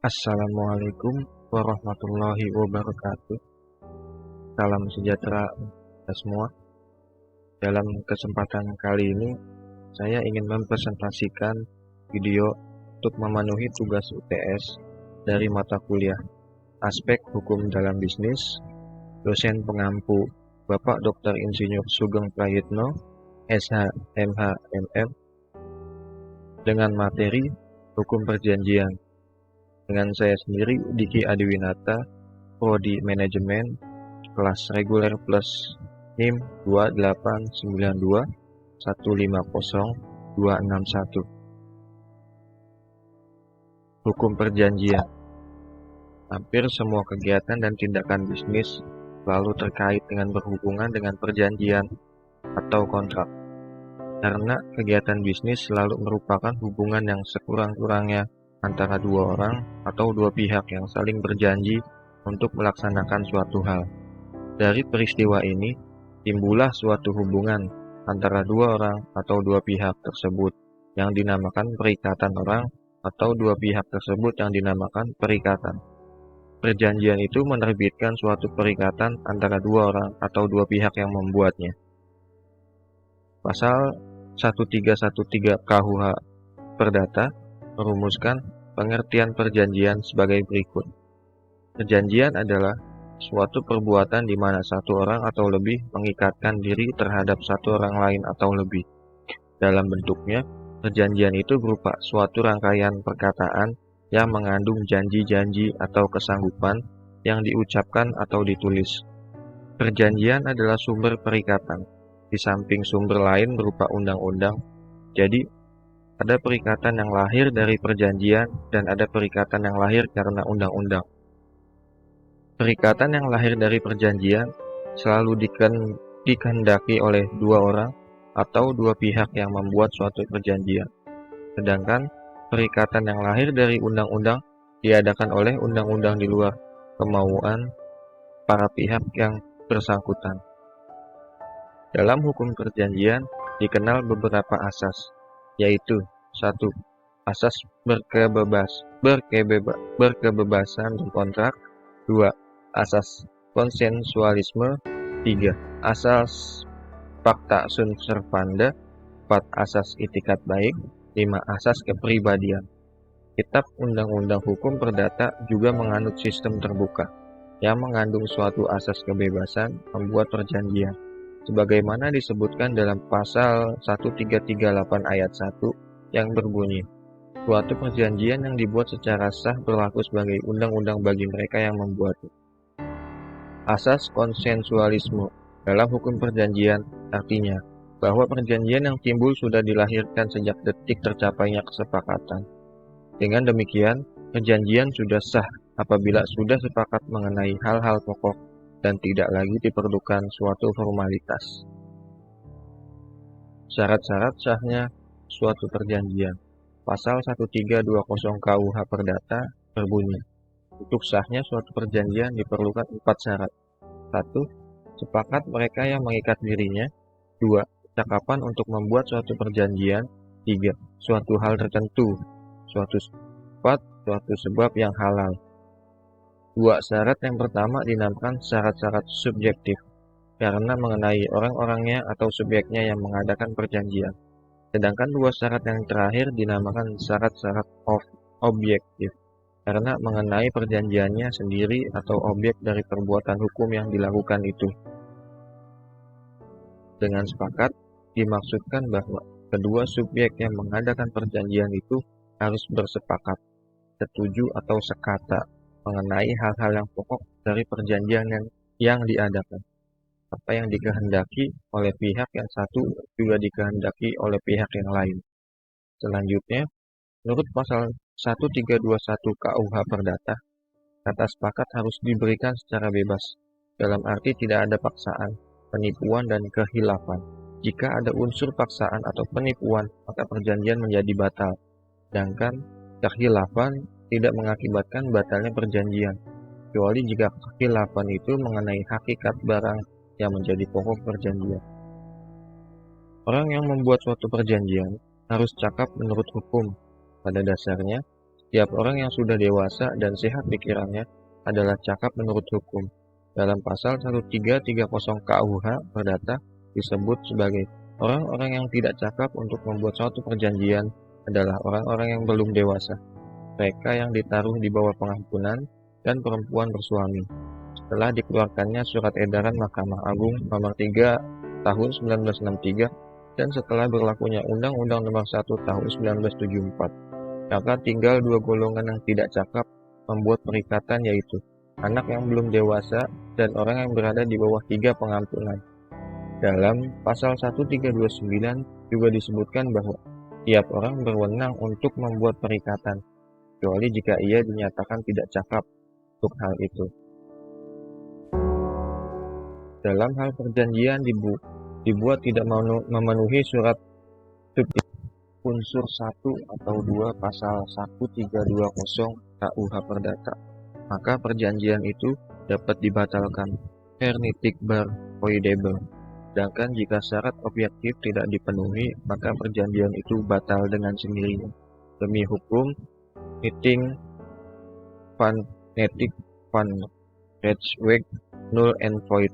Assalamualaikum warahmatullahi wabarakatuh. Salam sejahtera kita semua. Dalam kesempatan kali ini, saya ingin mempresentasikan video untuk memenuhi tugas UTS dari mata kuliah Aspek Hukum Dalam Bisnis, dosen pengampu Bapak Dr. Insinyur Sugeng Prayitno, SH, MH, MM, dengan materi Hukum Perjanjian. Dengan saya sendiri, Diki Adiwinata, Prodi Manajemen, kelas reguler plus NIM 2892150 Hukum Perjanjian. Hampir semua kegiatan dan tindakan bisnis selalu terkait dengan berhubungan dengan perjanjian atau kontrak. Karena kegiatan bisnis selalu merupakan hubungan yang sekurang-kurangnya antara dua orang atau dua pihak yang saling berjanji untuk melaksanakan suatu hal. Dari peristiwa ini, timbullah suatu hubungan antara dua orang atau dua pihak tersebut yang dinamakan perikatan orang atau dua pihak tersebut yang dinamakan perikatan. Perjanjian itu menerbitkan suatu perikatan antara dua orang atau dua pihak yang membuatnya. Pasal 1313 KUH Perdata merumuskan pengertian perjanjian sebagai berikut. Perjanjian adalah suatu perbuatan di mana satu orang atau lebih mengikatkan diri terhadap satu orang lain atau lebih. Dalam bentuknya, perjanjian itu berupa suatu rangkaian perkataan yang mengandung janji-janji atau kesanggupan yang diucapkan atau ditulis. Perjanjian adalah sumber perikatan, di samping sumber lain berupa undang-undang. Jadi, ada perikatan yang lahir dari perjanjian dan ada perikatan yang lahir karena undang-undang. Perikatan yang lahir dari perjanjian selalu dikehendaki oleh dua orang atau dua pihak yang membuat suatu perjanjian. Sedangkan perikatan yang lahir dari undang-undang diadakan oleh undang-undang di luar kemauan para pihak yang bersangkutan. Dalam hukum perjanjian dikenal beberapa asas, yaitu 1. Asas berkebebasan berkontrak. 2. Asas konsensualisme. 3. Asas fakta sunt servanda. 4. Asas itikat baik. 5. Asas kepribadian. Kitab Undang-Undang Hukum Perdata juga menganut sistem terbuka, yang mengandung suatu asas kebebasan membuat perjanjian, sebagaimana disebutkan dalam pasal 1338 ayat 1 yang berbunyi, suatu perjanjian yang dibuat secara sah berlaku sebagai undang-undang bagi mereka yang membuatnya. Asas konsensualisme dalam hukum perjanjian artinya bahwa perjanjian yang timbul sudah dilahirkan sejak detik tercapainya kesepakatan. Dengan demikian, perjanjian sudah sah apabila sudah sepakat mengenai hal-hal pokok dan tidak lagi diperlukan suatu formalitas. Syarat-syarat sahnya suatu perjanjian. Pasal 1320 KUH Perdata berbunyi, untuk sahnya suatu perjanjian diperlukan 4 syarat. 1. Sepakat mereka yang mengikat dirinya. 2. Cakapan untuk membuat suatu perjanjian. 3. Suatu hal tertentu, suatu sebab yang halal. 2 syarat yang pertama dinamakan syarat-syarat subjektif, karena mengenai orang-orangnya atau subjeknya yang mengadakan perjanjian. Sedangkan 2 syarat yang terakhir dinamakan syarat-syarat objektif, karena mengenai perjanjiannya sendiri atau objek dari perbuatan hukum yang dilakukan itu. Dengan sepakat, dimaksudkan bahwa kedua subjek yang mengadakan perjanjian itu harus bersepakat, setuju atau sekata mengenai hal-hal yang pokok dari perjanjian yang diadakan. Apa yang dikehendaki oleh pihak yang satu juga dikehendaki oleh pihak yang lain. Selanjutnya, menurut pasal 1321 KUH Perdata, kata sepakat harus diberikan secara bebas, dalam arti tidak ada paksaan, penipuan, dan kehilafan. Jika ada unsur paksaan atau penipuan, maka perjanjian menjadi batal. Sedangkan kehilafan tidak mengakibatkan batalnya perjanjian, kecuali jika kehilafan itu mengenai hakikat barang yang menjadi pokok perjanjian. Orang yang membuat suatu perjanjian harus cakap menurut hukum. Pada dasarnya, Setiap orang yang sudah dewasa dan sehat pikirannya adalah cakap menurut hukum. Dalam pasal 1330 KUH Perdata disebut sebagai orang-orang yang tidak cakap untuk membuat suatu perjanjian adalah orang-orang yang belum dewasa, mereka yang ditaruh di bawah pengampunan, dan perempuan bersuami. Setelah dikeluarkannya Surat Edaran Mahkamah Agung Nomor 3 Tahun 1963 dan setelah berlakunya Undang-Undang Nomor 1 Tahun 1974, maka tinggal dua golongan yang tidak cakap membuat perikatan, yaitu anak yang belum dewasa dan orang yang berada di bawah 3 pengampunan. Dalam pasal 1329 juga disebutkan bahwa tiap orang berwenang untuk membuat perikatan, kecuali jika ia dinyatakan tidak cakap untuk hal itu. Dalam hal perjanjian dibuat tidak memenuhi surat unsur 1 atau 2 pasal 1320 KUH Perdata, maka perjanjian itu dapat dibatalkan hernitic bar voidable. Sedangkan jika syarat objektif tidak dipenuhi, maka perjanjian itu batal dengan sendirinya. Demi hukum Meeting van Netic van Rechtsweg null and void.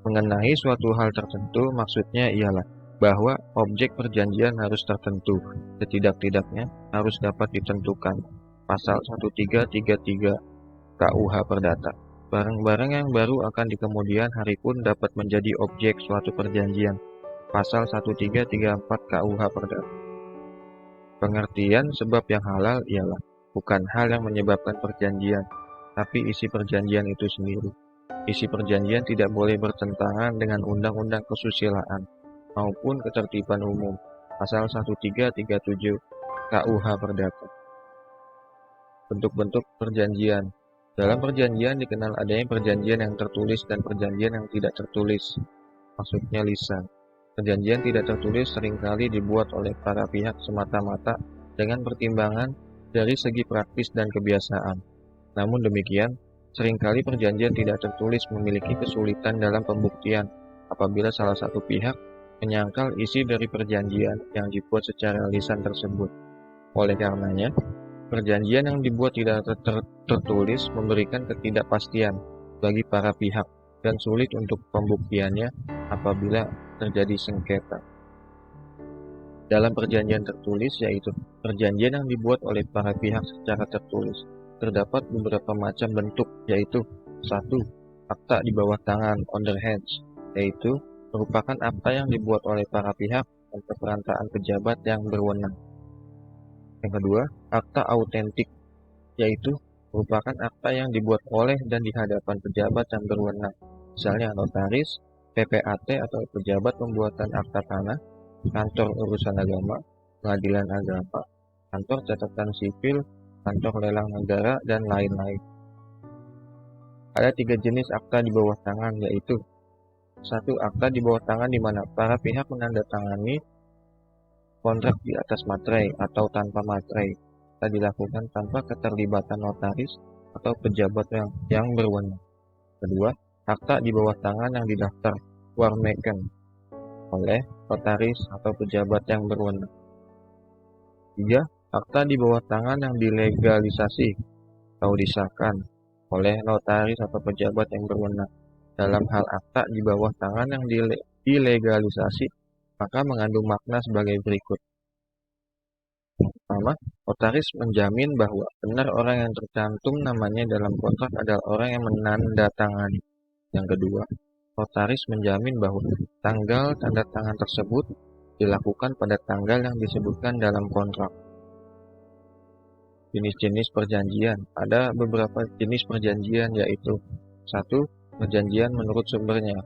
Mengenai suatu hal tertentu, maksudnya ialah bahwa objek perjanjian harus tertentu, setidak-tidaknya harus dapat ditentukan. Pasal 1333 KUH Perdata. Barang-barang yang baru akan di kemudian hari pun dapat menjadi objek suatu perjanjian. Pasal 1334 KUH Perdata. Pengertian sebab yang halal ialah bukan hal yang menyebabkan perjanjian, tapi isi perjanjian itu sendiri. Isi perjanjian tidak boleh bertentangan dengan undang-undang kesusilaan maupun ketertiban umum. Pasal 1337 KUH Perdata. Bentuk-bentuk perjanjian. Dalam perjanjian dikenal adanya perjanjian yang tertulis dan perjanjian yang tidak tertulis, maksudnya lisan. Perjanjian tidak tertulis seringkali dibuat oleh para pihak semata-mata dengan pertimbangan dari segi praktis dan kebiasaan. Namun demikian, seringkali perjanjian tidak tertulis memiliki kesulitan dalam pembuktian apabila salah satu pihak menyangkal isi dari perjanjian yang dibuat secara lisan tersebut. Oleh karenanya, perjanjian yang dibuat tidak tertulis memberikan ketidakpastian bagi para pihak dan sulit untuk pembuktiannya apabila terjadi sengketa. Dalam perjanjian tertulis, yaitu perjanjian yang dibuat oleh para pihak secara tertulis, terdapat beberapa macam bentuk, yaitu 1. Akta di bawah tangan on the hands, yaitu merupakan akta yang dibuat oleh para pihak dan perantaraan pejabat yang berwenang. Yang kedua, akta autentik, yaitu merupakan akta yang dibuat oleh dan di hadapan pejabat yang berwenang, misalnya notaris, PPAT atau pejabat pembuatan akta tanah, kantor urusan agama, pengadilan agama, kantor catatan sipil, kantor lelang negara, dan lain-lain. Ada 3 jenis akta di bawah tangan, yaitu 1. Akta di bawah tangan di mana para pihak menandatangani kontrak di atas materai atau tanpa materai, bisa dilakukan tanpa keterlibatan notaris atau pejabat yang berwenang. Kedua, akta di bawah tangan yang didaftar warmeken oleh notaris atau pejabat yang berwenang. 3. Akta di bawah tangan yang dilegalisasi atau disahkan oleh notaris atau pejabat yang berwenang. Dalam hal akta di bawah tangan yang dilegalisasi, maka mengandung makna sebagai berikut. Pertama, notaris menjamin bahwa benar orang yang tercantum namanya dalam kontrak adalah orang yang menandatangani. Yang kedua, notaris menjamin bahwa tanggal tanda tangan tersebut dilakukan pada tanggal yang disebutkan dalam kontrak. Jenis-jenis perjanjian. Ada beberapa jenis perjanjian, yaitu 1. Perjanjian menurut sumbernya.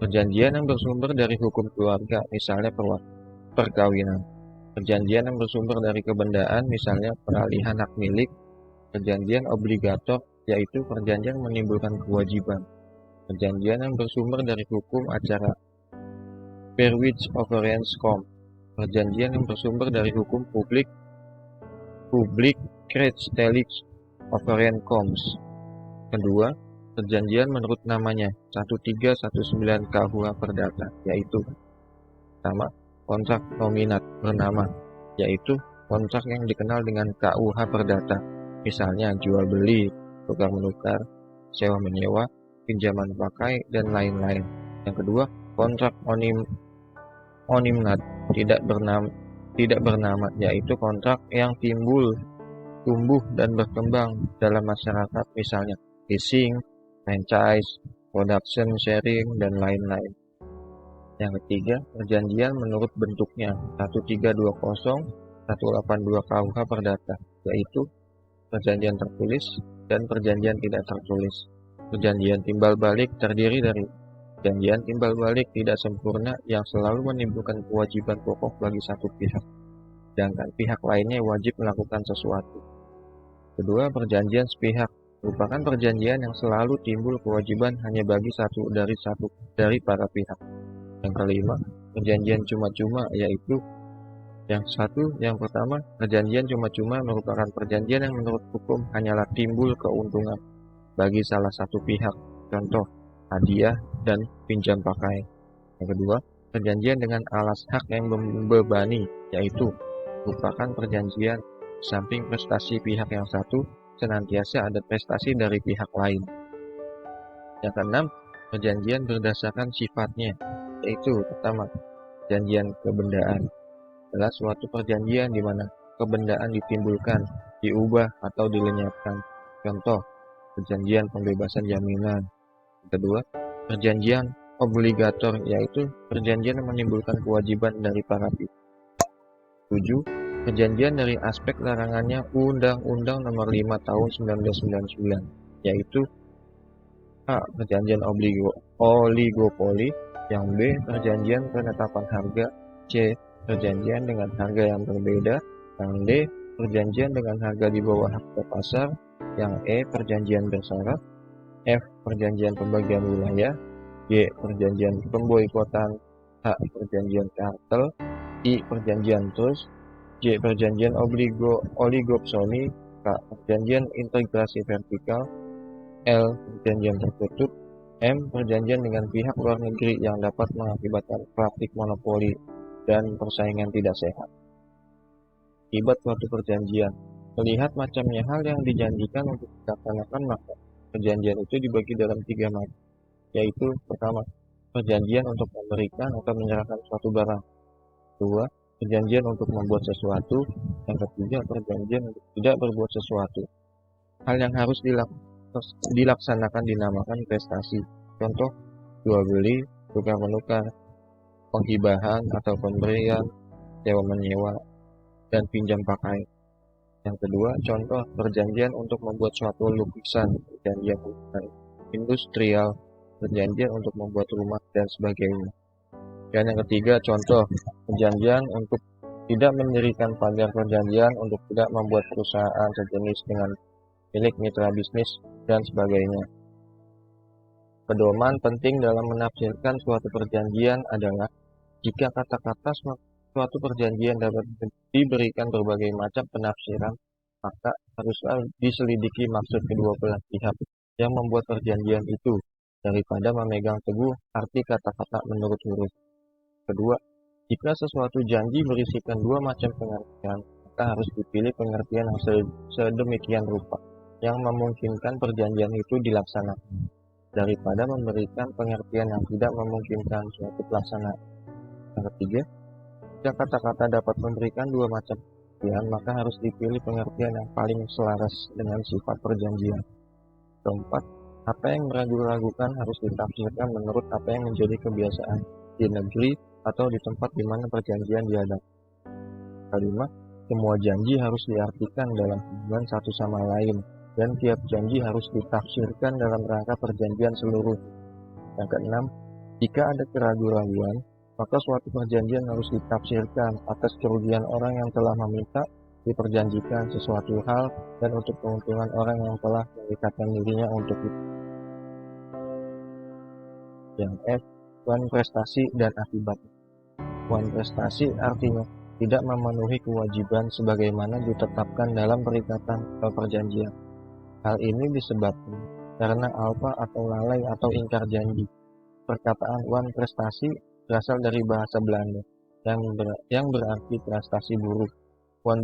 Perjanjian yang bersumber dari hukum keluarga, misalnya perkawinan. Perjanjian yang bersumber dari kebendaan, misalnya peralihan hak milik. Perjanjian obligator, yaitu perjanjian menimbulkan kewajiban. Perjanjian yang bersumber dari hukum acara, per which occurrence com. Perjanjian yang bersumber dari hukum public rechtsstellig occurrence coms. Kedua, perjanjian menurut namanya 1319 KUH Perdata, yaitu pertama, kontrak nominat bernama, yaitu kontrak yang dikenal dengan KUH Perdata, misalnya jual beli, tukar menukar, sewa menyewa, pinjaman pakai, dan lain-lain. Yang kedua, kontrak onimnat tidak bernama, yaitu kontrak yang tumbuh dan berkembang dalam masyarakat, misalnya leasing, franchise, production sharing, dan lain-lain. Yang ketiga, perjanjian menurut bentuknya 1320 182 KUH Perdata, yaitu perjanjian tertulis dan perjanjian tidak tertulis. Perjanjian timbal balik terdiri dari perjanjian timbal balik tidak sempurna yang selalu menimbulkan kewajiban pokok bagi satu pihak, sedangkan pihak lainnya wajib melakukan sesuatu. Kedua, perjanjian sepihak merupakan perjanjian yang selalu timbul kewajiban hanya bagi satu dari para pihak. Yang kelima, perjanjian cuma-cuma, yaitu yang pertama, perjanjian cuma-cuma merupakan perjanjian yang menurut hukum hanyalah timbul keuntungan bagi salah satu pihak, contoh hadiah dan pinjam pakai. Yang kedua, perjanjian dengan alas hak yang membebani, yaitu merupakan perjanjian samping prestasi pihak yang satu, senantiasa ada prestasi dari pihak lain. Yang keenam, perjanjian berdasarkan sifatnya, yaitu pertama, perjanjian kebendaan adalah suatu perjanjian di mana kebendaan ditimbulkan, diubah, atau dilenyapkan. Contoh, perjanjian pembebasan jaminan. Kedua, perjanjian obligator, yaitu perjanjian yang menimbulkan kewajiban dari para pihak. 7. Perjanjian dari aspek larangannya Undang-Undang Nomor 5 Tahun 1999, yaitu A. Perjanjian oligopoli. Yang B. Perjanjian penetapan harga. C. Perjanjian dengan harga yang berbeda. Yang D. Perjanjian dengan harga di bawah harga pasar. Yang E. Perjanjian bersyarat. F. Perjanjian pembagian wilayah. G. Perjanjian pemboikotan. H. Perjanjian kartel. I. Perjanjian trust. J. Perjanjian oligopsoni. K. Perjanjian integrasi vertikal. L. Perjanjian tertutup. M. Perjanjian dengan pihak luar negeri yang dapat mengakibatkan praktik monopoli dan persaingan tidak sehat. Akibat suatu perjanjian. Melihat macamnya hal yang dijanjikan untuk dilaksanakan, maka perjanjian itu dibagi dalam 3 macam, yaitu pertama, perjanjian untuk memberikan atau menyerahkan suatu barang. Kedua, perjanjian untuk membuat sesuatu. Yang ketiga, perjanjian untuk tidak berbuat sesuatu. Hal yang harus dilaksanakan dinamakan prestasi. Contoh, jual beli, tukar menukar, penghibahan atau pemberian, sewa menyewa, dan pinjam pakai. Yang kedua, contoh perjanjian untuk membuat suatu lukisan, perjanjian industrial, perjanjian untuk membuat rumah, dan sebagainya. Dan yang ketiga, contoh perjanjian untuk tidak mendirikan pagar, perjanjian untuk tidak membuat perusahaan sejenis dengan milik mitra bisnis, dan sebagainya. Pedoman penting dalam menafsirkan suatu perjanjian adalah jika kata-kata suatu perjanjian dapat diberikan berbagai macam penafsiran, maka haruslah diselidiki maksud kedua belah pihak yang membuat perjanjian itu daripada memegang teguh arti kata-kata menurut huruf. Kedua, jika sesuatu janji berisikan 2 macam pengertian, maka harus dipilih pengertian yang sedemikian rupa yang memungkinkan perjanjian itu dilaksanakan, daripada memberikan pengertian yang tidak memungkinkan suatu pelaksanaan. Yang ketiga, jika kata-kata dapat memberikan 2 macam pengertian, maka harus dipilih pengertian yang paling selaras dengan sifat perjanjian. Keempat, apa yang meragu-ragukan harus ditafsirkan menurut apa yang menjadi kebiasaan di negeri atau di tempat di mana perjanjian diadakan. Kelima, semua janji harus diartikan dalam hubungan satu sama lain, dan tiap janji harus ditafsirkan dalam rangka perjanjian seluruh. Yang keenam, jika ada keraguan-raguan, maka suatu perjanjian harus ditafsirkan atas kerugian orang yang telah meminta diperjanjikan sesuatu hal dan untuk keuntungan orang yang telah mengikatkan dirinya untuk itu. Yang F, tuan prestasi dan akibat. Tuan prestasi artinya tidak memenuhi kewajiban sebagaimana ditetapkan dalam perikatan atau perjanjian. Hal ini disebabkan karena alpa atau lalai atau ingkar janji. Perkataan wan prestasi berasal dari bahasa Belanda yang berarti prestasi buruk. Puan